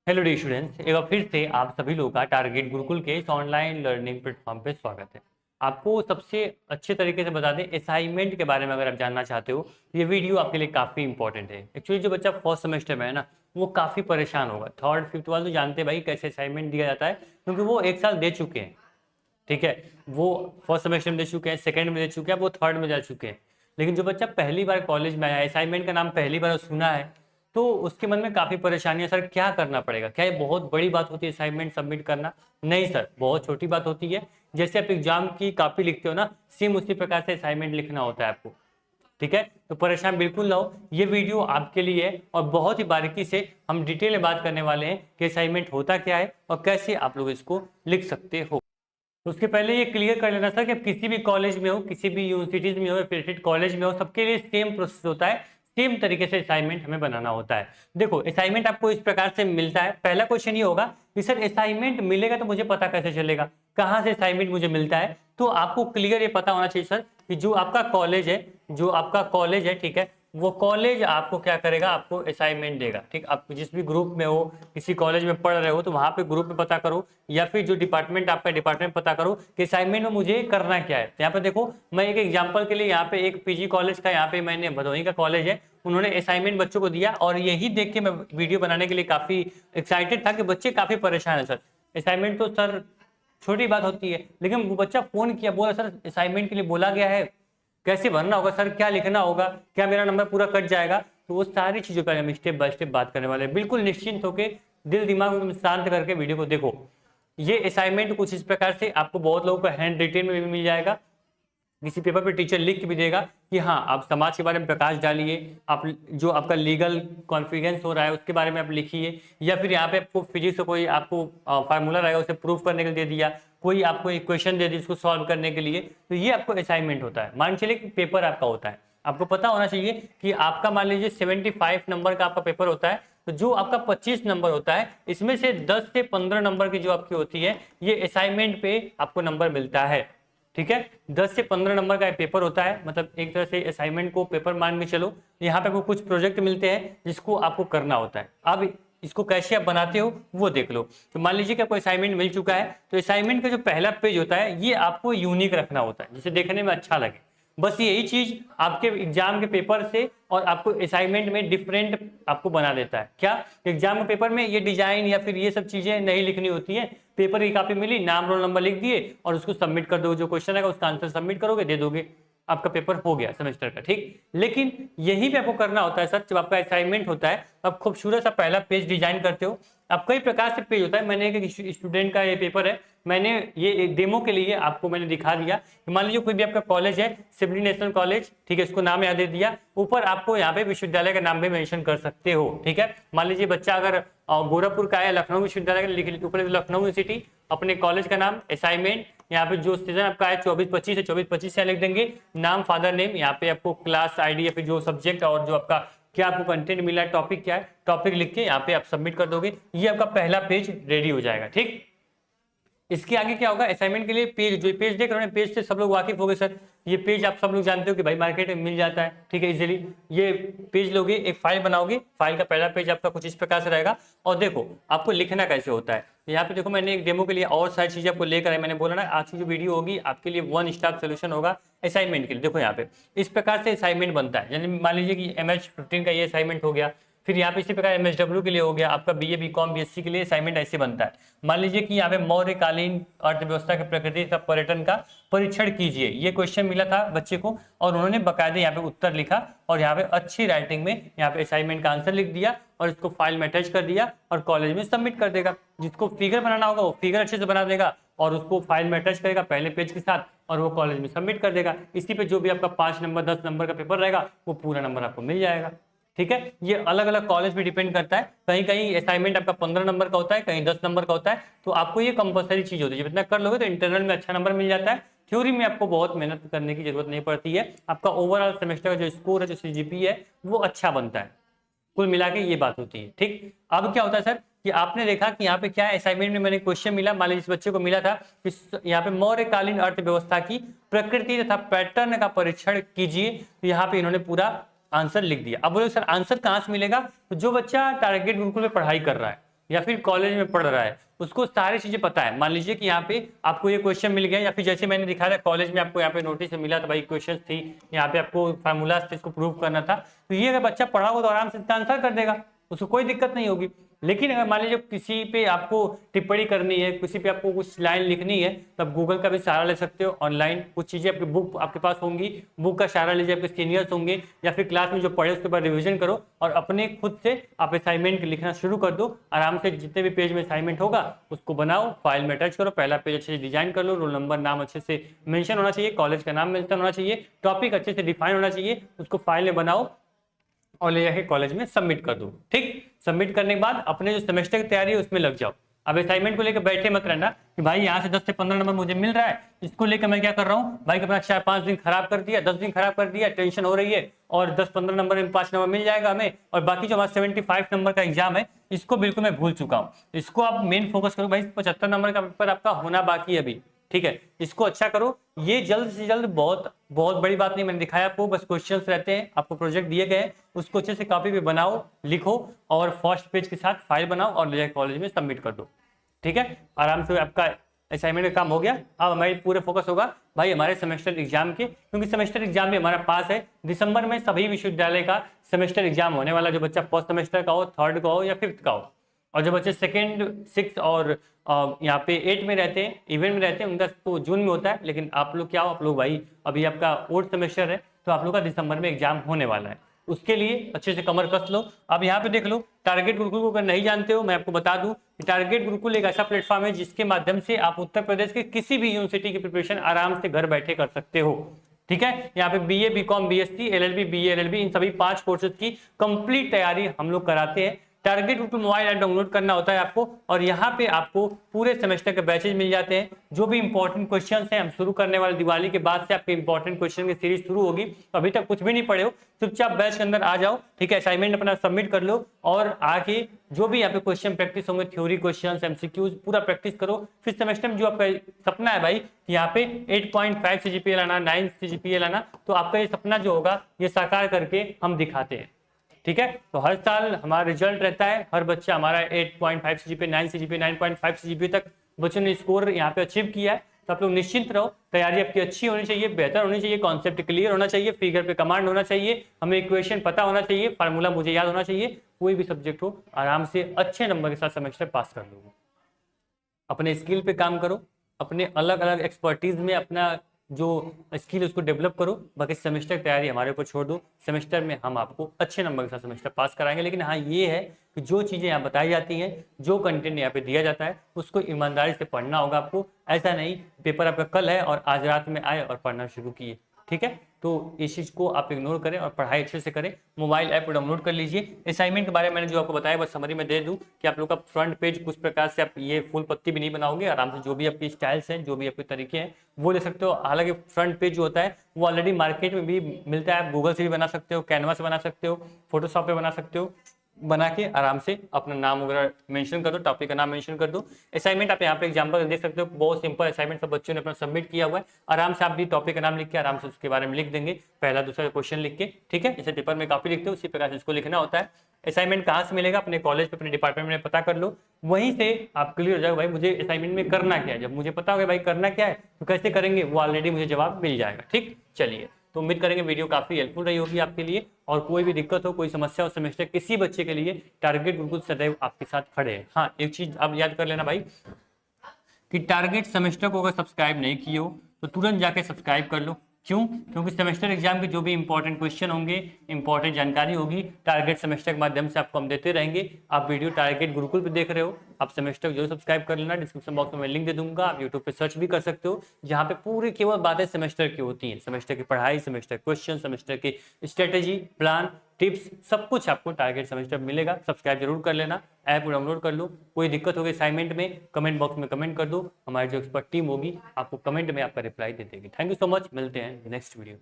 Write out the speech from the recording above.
Hello D students, एक बार फिर से आप सभी लोगों का टारगेट गुरुकुल के इस ऑनलाइन लर्निंग प्लेटफॉर्म पे स्वागत है। आपको सबसे अच्छे तरीके से बता दें, असाइनमेंट के बारे में अगर आप जानना चाहते हो तो ये वीडियो आपके लिए काफ़ी इंपॉर्टेंट है। एक्चुअली जो बच्चा फर्स्ट सेमेस्टर में है ना, वो काफ़ी परेशान होगा। थर्ड फिफ्थ वाले तो जानते हैं भाई कैसे असाइनमेंट दिया जाता है, क्योंकि वो एक साल दे चुके हैं। ठीक है, वो फर्स्ट सेमेस्टर में दे चुके हैं, सेकेंड में दे चुके हैं, वो थर्ड में जा चुके हैं। लेकिन जो बच्चा पहली बार कॉलेज में आया, असाइनमेंट का नाम पहली बार सुना है, तो उसके मन में काफ़ी परेशानी है। सर क्या करना पड़ेगा? क्या ये बहुत बड़ी बात होती है असाइनमेंट सबमिट करना? नहीं सर, बहुत छोटी बात होती है। जैसे आप एग्जाम की कॉपी लिखते हो ना, सेम उसी प्रकार से असाइनमेंट लिखना होता है आपको। ठीक है, तो परेशान बिल्कुल ना हो, ये वीडियो आपके लिए है और बहुत ही बारीकी से हम डिटेल में बात करने वाले हैं कि असाइनमेंट होता क्या है और कैसे आप लोग इसको लिख सकते हो। तो उसके पहले ये क्लियर कर लेना सर कि आप किसी भी कॉलेज में हो, किसी भी यूनिवर्सिटीज में हो, एफिलिएटेड कॉलेज में हो, सबके लिए सेम प्रोसेस होता है। सेम तरीके से असाइनमेंट हमें बनाना होता है। देखो, असाइनमेंट आपको इस प्रकार से मिलता है। पहला क्वेश्चन ये होगा कि सर असाइनमेंट मिलेगा तो मुझे पता कैसे चलेगा, कहाँ से असाइनमेंट मुझे मिलता है? तो आपको क्लियर ये पता होना चाहिए सर कि जो आपका कॉलेज है, ठीक है, वो कॉलेज आपको क्या करेगा, आपको असाइनमेंट देगा। ठीक, आप जिस भी ग्रुप में हो, किसी कॉलेज में पढ़ रहे हो, तो वहां पे ग्रुप में पता करो, या फिर जो डिपार्टमेंट आपका डिपार्टमेंट पता करो कि असाइनमेंट में मुझे करना क्या है। तो यहाँ पे देखो, मैं एक एग्जांपल के लिए यहाँ पे एक पीजी कॉलेज का, यहाँ पे मैंने भदोही का कॉलेज है, उन्होंने असाइनमेंट बच्चों को दिया और यही देख के मैं वीडियो बनाने के लिए काफी एक्साइटेड था कि बच्चे काफी परेशान है। सर असाइनमेंट तो सर छोटी बात होती है, लेकिन वो बच्चा फोन किया, बोला सर असाइनमेंट के लिए बोला गया है, कैसे भरना होगा सर, क्या लिखना होगा, क्या मेरा नंबर पूरा कट जाएगा? तो वो सारी चीजों पर हम स्टेप बाय स्टेप बात करने वाले हैं। बिल्कुल निश्चिंत होकर, दिल दिमाग एकदम शांत करके वीडियो को देखो। ये असाइनमेंट कुछ इस प्रकार से आपको बहुत लोगों को हैंड रिटेन में भी मिल जाएगा, किसी पेपर पे टीचर लिख के भी देगा कि हाँ आप समाज के बारे में प्रकाश डालिए, आप जो आपका लीगल कॉन्फ्रेंस हो रहा है उसके बारे में आप लिखिए, या फिर यहाँ पे आपको फिजिक्स का कोई आपको फार्मूला रहेगा उसे प्रूफ करने के लिए दे दिया, कोई आपको इक्वेशन दे दी उसको सॉल्व करने के लिए। तो ये आपको असाइनमेंट होता है। मान चलिए कि पेपर आपका होता है, आपको पता होना चाहिए कि आपका मान लीजिए 75 नंबर का आपका पेपर होता है, तो जो आपका 25 नंबर होता है, इसमें से 10 से 15 नंबर की जो आपकी होती है, ये असाइनमेंट पे आपको नंबर मिलता है। ठीक है, 10 से 15 नंबर का पेपर होता है, मतलब एक तरह से असाइनमेंट को पेपर मान के चलो। यहाँ पे आपको कुछ प्रोजेक्ट मिलते हैं जिसको आपको करना होता है। अब इसको कैसे आप बनाते हो वो देख लो। तो मान लीजिए कि आपको असाइनमेंट मिल चुका है, तो असाइनमेंट का जो पहला पेज होता है ये आपको यूनिक रखना होता है, जिसे देखने में अच्छा लगे। बस यही चीज आपके एग्जाम के पेपर से और आपको असाइनमेंट में डिफरेंट आपको बना देता है। क्या एग्जाम के पेपर में ये डिजाइन या फिर ये सब चीजें नहीं लिखनी होती है, पेपर की कॉपी मिली, नाम रोल नंबर लिख दिए और उसको सबमिट कर दो, जो क्वेश्चन आएगा उसका आंसर सबमिट करोगे, दे दोगे, आपका पेपर हो गया सेमेस्टर का। ठीक, लेकिन यही पे आपको करना होता है सर, जब आपका असाइनमेंट होता है आप खूबसूरत सा पहला पेज डिजाइन करते हो। अब कई प्रकार से पेज होता है, मैंने एक स्टूडेंट का ये पेपर है, मैंने ये एक डेमो के लिए आपको मैंने दिखा दिया कि मान लीजिए कोई भी आपका कॉलेज है, सिवली नेशनल कॉलेज, ठीक है, इसको नाम याद दे दिया, ऊपर आपको यहाँ पे विश्वविद्यालय का नाम भी मेंशन कर सकते हो। ठीक है, मान लीजिए बच्चा अगर गोरखपुर का है, लखनऊ विश्वविद्यालय का लिख ऊपर लखनऊ यूनिवर्सिटी, अपने कॉलेज का नाम, असाइनमेंट, यहाँ पे जो सीजन आपका है 24-25 है, 24-25 से लिख देंगे, नाम, फादर नेम, यहाँ पे आपको क्लास आईडी या फिर जो सब्जेक्ट और जो आपका क्या आपको कंटेंट मिला है, टॉपिक क्या है, टॉपिक लिख के यहाँ पे आप सबमिट कर दोगे, ये आपका पहला पेज रेडी हो जाएगा। ठीक, इसके आगे क्या होगा, असाइनमेंट के लिए पेज, जो पेज देख रहे हैं, पेज से सब लोग वाकिफ हो गए सर। ये पेज आप सब लोग जानते हो कि भाई मार्केट में मिल जाता है, ठीक है, इजीली। ये पेज लोगे, एक फाइल बनाओगे, फाइल का पहला पेज आपका कुछ इस प्रकार से रहेगा। और देखो आपको लिखना कैसे होता है, यहाँ पे देखो मैंने एक डेमो के लिए और सारी चीजें आपको लेकर आए। मैंने बोला ना आज की जो वीडियो होगी आपके लिए वन स्टॉप सोल्यूशन होगा असाइनमेंट के लिए। देखो यहाँ पे इस प्रकार से असाइनमेंट बनता है, यानी मान लीजिए कि MH15 का ये असाइनमेंट हो गया, फिर यहाँ पे इसी प्रकार MSW के लिए हो गया, आपका BA BCom BSc के लिए असाइनमेंट ऐसे बनता है। मान लीजिए कि यहाँ पे मौर्यकालीन अर्थव्यवस्था के प्रकृति का पर्यटन का परीक्षण कीजिए, ये क्वेश्चन मिला था बच्चे को और उन्होंने बकायदे यहाँ पे उत्तर लिखा और यहाँ पे अच्छी राइटिंग में यहाँ पे असाइनमेंट का आंसर लिख दिया और इसको फाइल में अटैच कर दिया और कॉलेज में सबमिट कर देगा। जिसको फिगर बनाना होगा वो फिगर अच्छे से बना देगा और उसको फाइल में अटैच करेगा पहले पेज के साथ और वो कॉलेज में सबमिट कर देगा। इसी पे जो भी आपका 5 नंबर 10 नंबर का पेपर रहेगा वो पूरा नंबर आपको मिल जाएगा। ठीक है, ये अलग अलग कॉलेज पे डिपेंड करता है, कहीं कहीं असाइनमेंट आपका 15 नंबर का होता है, कहीं 10 नंबर का होता है। तो आपको ये कंपलसरी चीज होती है, जब इतना कर लोगे तो इंटरनल में अच्छा नंबर मिल जाता है, थ्योरी में आपको बहुत मेहनत करने की जरूरत नहीं पड़ती है। आपका ओवरऑल सेमेस्टर का जो स्कोर है, जो CGPA है, वो अच्छा बनता है। कुल मिला के ये बात होती है। ठीक, अब क्या होता है सर कि आपने देखा कि यहाँ पे क्या है, असाइनमेंट में मैंने क्वेश्चन मिला, मान लीजिए इस बच्चे को मिला था यहाँ पे मौर्यकालीन अर्थव्यवस्था की प्रकृति तथा पैटर्न का परीक्षण कीजिए। तो यहाँ पे इन्होंने पूरा आंसर लिख दिया। अब बोलो सर आंसर कहाँ से मिलेगा? तो जो बच्चा टारगेट गुरुकुल में पढ़ाई कर रहा है या फिर कॉलेज में पढ़ रहा है, उसको सारी चीजें पता है। मान लीजिए कि यहाँ पे आपको ये क्वेश्चन मिल गया, या फिर जैसे मैंने दिखाया था कॉलेज में आपको यहाँ पे नोटिस मिला था भाई, क्वेश्चन थी यहाँ पे, आपको फार्मूलाज थे, इसको प्रूव करना था, तो ये अगर बच्चा पढ़ा होगा तो आराम से इसका आंसर कर देगा, उसको कोई दिक्कत नहीं होगी। लेकिन अगर मान लीजिए किसी पे आपको टिप्पणी करनी है, किसी पे आपको कुछ लाइन लिखनी है, तब गूगल का भी सहारा ले सकते हो। ऑनलाइन कुछ चीजें आपकी बुक आपके पास होंगी, बुक का सहारा लीजिए, आपके सीनियर्स होंगे या फिर क्लास में जो पढ़े उसके बाद रिवीजन करो और अपने खुद से आप असाइनमेंट लिखना शुरू कर दो। आराम से जितने भी पेज में असाइनमेंट होगा उसको बनाओ, फाइल में अटैच करो, पहला पेज अच्छे से डिजाइन कर लो, रोल नंबर नाम अच्छे से मेंशन होना चाहिए, कॉलेज का नाम मेंशन होना चाहिए, टॉपिक अच्छे से डिफाइन होना चाहिए, उसको फाइल में बनाओ और ले जाके कॉलेज में सबमिट कर दो। ठीक, सबमिट करने के बाद अपने जो सेमेस्टर की तैयारी है उसमें लग जाओ। अब असाइनमेंट को लेकर बैठे मत रहना कि भाई यहाँ से 10 से 15 नंबर मुझे मिल रहा है, इसको लेकर मैं क्या कर रहा हूँ भाई, अपना 4-5 दिन खराब कर दिया, 10 दिन खराब कर दिया, टेंशन हो रही है और 10-15 नंबर में 5 नंबर मिल जाएगा हमें, और बाकी जो हमारा 75 नंबर का एग्जाम है इसको बिल्कुल मैं भूल चुका हूँ। इसको आप मेन फोकस करो भाई, 75 नंबर का पेपर आपका होना बाकी है अभी, ठीक है, इसको अच्छा करो। ये जल्द से जल्द, बहुत बहुत बड़ी बात नहीं, मैंने दिखाया आपको, बस क्वेश्चंस रहते हैं, आपको प्रोजेक्ट दिए गए, उसको अच्छे से कॉपी पे बनाओ, लिखो और फर्स्ट पेज के साथ फाइल बनाओ और ले जाकर कॉलेज में सबमिट कर दो। ठीक है, आराम से आपका असाइनमेंट का काम हो गया। अब हमारी पूरे फोकस होगा भाई हमारे सेमेस्टर एग्जाम के, क्योंकि सेमेस्टर एग्जाम भी हमारा पास है। दिसंबर में सभी विश्वविद्यालय का सेमेस्टर एग्जाम होने वाला, जो बच्चा फर्स्ट सेमेस्टर का हो, थर्ड का हो या फिफ्थ का हो, और जो बच्चे सेकेंड, सिक्स और यहाँ पे 8 में रहते हैं, इवेंट में रहते हैं, उनका तो जून में होता है। लेकिन आप लोग क्या हो, आप लोग भाई अभी आपका 4th सेमेस्टर है, तो आप लोग का दिसंबर में एग्जाम होने वाला है, उसके लिए अच्छे से कमर कस लो। अब यहाँ पे देख लो, टारगेट गुरुकुल को अगर नहीं जानते हो, मैं आपको बता दूं कि टारगेट गुरुकुल एक ऐसा प्लेटफॉर्म है जिसके माध्यम से आप उत्तर प्रदेश के किसी भी यूनिवर्सिटी की प्रिपरेशन आराम से घर बैठे कर सकते हो। ठीक है, यहाँ पे BA, BCom, BSc, LLB, BA, LLB, इन सभी 5 कोर्सेज की कंप्लीट तैयारी हम लोग कराते हैं। Target Gurukul mobile app download करना होता है आपको, और यहाँ पे आपको पूरे सेमेस्टर के बैचेज मिल जाते हैं। जो भी इंपॉर्टेंट क्वेश्चंस हैं हम शुरू करने वाले, दिवाली के बाद से आपके इंपॉर्टेंट क्वेश्चन की सीरीज शुरू होगी, तो अभी तक कुछ भी नहीं पढ़े हो, चुपचाप बैच के अंदर आ जाओ। ठीक है, असाइनमेंट अपना सबमिट कर लो और आके जो भी यहाँ पे क्वेश्चन प्रैक्टिस होंगे, थ्योरी क्वेश्चन, एमसीक्यूज, पूरा प्रैक्टिस करो। फिर सेमेस्टर में जो आपका सपना है भाई, यहाँ पे 8.5 CGPA लाना, 9 CGPA लाना, तो आपका ये सपना जो होगा ये साकार करके हम दिखाते हैं। ठीक है, तो हर साल हमारा रिजल्ट रहता है, हर बच्चा हमारा 8.5 CGPA, 9 CGPA, 9.5 CGPA तक बच्चों ने स्कोर यहाँ पे अचीव किया है। तो आप लोग निश्चिंत रहो, तैयारी आपकी अच्छी होनी चाहिए, बेहतर होनी चाहिए, कॉन्सेप्ट क्लियर होना चाहिए, फिगर पे कमांड होना चाहिए, हमें इक्वेशन पता होना चाहिए, फार्मूला मुझे याद होना चाहिए। कोई भी सब्जेक्ट हो, आराम से अच्छे नंबर के साथ सेमेस्टर पास कर लोगे। अपने स्किल पे काम करो, अपने अलग अलग एक्सपर्टीज में अपना जो स्किल उसको डेवलप करो। बाकी सेमेस्टर की तैयारी हमारे ऊपर छोड़ दो, सेमेस्टर में हम आपको अच्छे नंबर के साथ सेमेस्टर पास कराएंगे। लेकिन हाँ, ये है कि जो चीज़ें यहाँ बताई जाती हैं, जो कंटेंट यहाँ पे दिया जाता है, उसको ईमानदारी से पढ़ना होगा आपको। ऐसा नहीं पेपर आपका कल है और आज रात में आए और पढ़ना शुरू किए। ठीक है, तो इस चीज़ को आप इग्नोर करें और पढ़ाई अच्छे से करें। मोबाइल ऐप डाउनलोड कर लीजिए। असाइनमेंट के बारे में मैंने जो आपको बताया बस समरी में दे दूं कि आप लोग का फ्रंट पेज कुछ प्रकार से आप ये फुल पत्ती भी नहीं बनाओगे, आराम से जो भी आपकी स्टाइल्स हैं, जो भी आपके तरीके हैं वो ले सकते हो। हालांकि फ्रंट पेज जो होता है वो ऑलरेडी मार्केट में भी मिलता है, आप गूगल से भी बना सकते हो, कैनवा से बना सकते हो, फोटोशॉप पे बना सकते हो। बना के आराम से अपना नाम वगैरह मेंशन कर दो, टॉपिक का नाम मेंशन कर दो। असाइनमेंट आप यहाँ पे एग्जांपल देख सकते हो, बहुत सिंपल असाइनमेंट सब बच्चों ने अपना सबमिट किया हुआ है। आराम से आप भी टॉपिक का नाम लिख के आराम से उसके बारे में लिख देंगे, पहला दूसरा क्वेश्चन लिख के। ठीक है, जैसे पेपर में कॉपी लिखते हो उसी प्रकार से इसको लिखना होता है। असाइनमेंट कहाँ से मिलेगा, अपने कॉलेज पे, अपने डिपार्टमेंट में पता कर लो, वहीं से आप क्लियर हो जाओगे भाई मुझे असाइनमेंट में करना क्या है। जब मुझे पता होगा भाई करना क्या है तो कैसे करेंगे, वो ऑलरेडी मुझे जवाब मिल जाएगा। ठीक, चलिए, तो उम्मीद करेंगे वीडियो काफी हेल्पफुल रही होगी आपके लिए। और कोई भी दिक्कत हो, कोई समस्या हो सेमेस्टर किसी बच्चे के लिए, टारगेट गुरुकुल सदैव आपके साथ खड़े हैं। हाँ, एक चीज आप याद कर लेना भाई कि टारगेट सेमेस्टर को अगर सब्सक्राइब नहीं किए हो तो तुरंत जाके सब्सक्राइब कर लो। क्यों? क्योंकि सेमेस्टर एग्जाम के जो भी इंपॉर्टेंट क्वेश्चन होंगे, इंपॉर्टेंट जानकारी होगी, टारगेट सेमेस्टर के माध्यम से आपको हम देते रहेंगे। आप वीडियो टारगेट गुरुकुल पे देख रहे हो, आप सेमेस्टर जरूर सब्सक्राइब कर लेना। डिस्क्रिप्शन बॉक्स में मैं लिंक दे दूंगा, आप यूट्यूब पे सर्च भी कर सकते हो, जहाँ पे पूरी केवल बातें सेमेस्टर की होती हैं। सेमेस्टर की पढ़ाई, सेमेस्टर क्वेश्चन, सेमेस्टर की स्ट्रेटेजी, प्लान, टिप्स, सब कुछ आपको टारगेट सेमेस्टर मिलेगा। सब्सक्राइब जरूर कर लेना, ऐप डाउनलोड कर लो। कोई दिक्कत होगी असाइनमेंट में, कमेंट बॉक्स में कमेंट कर दो, हमारी जो एक्सपर्ट टीम होगी आपको कमेंट में आपका रिप्लाई दे देगी। थैंक यू सो मच, मिलते हैं नेक्स्ट वीडियो।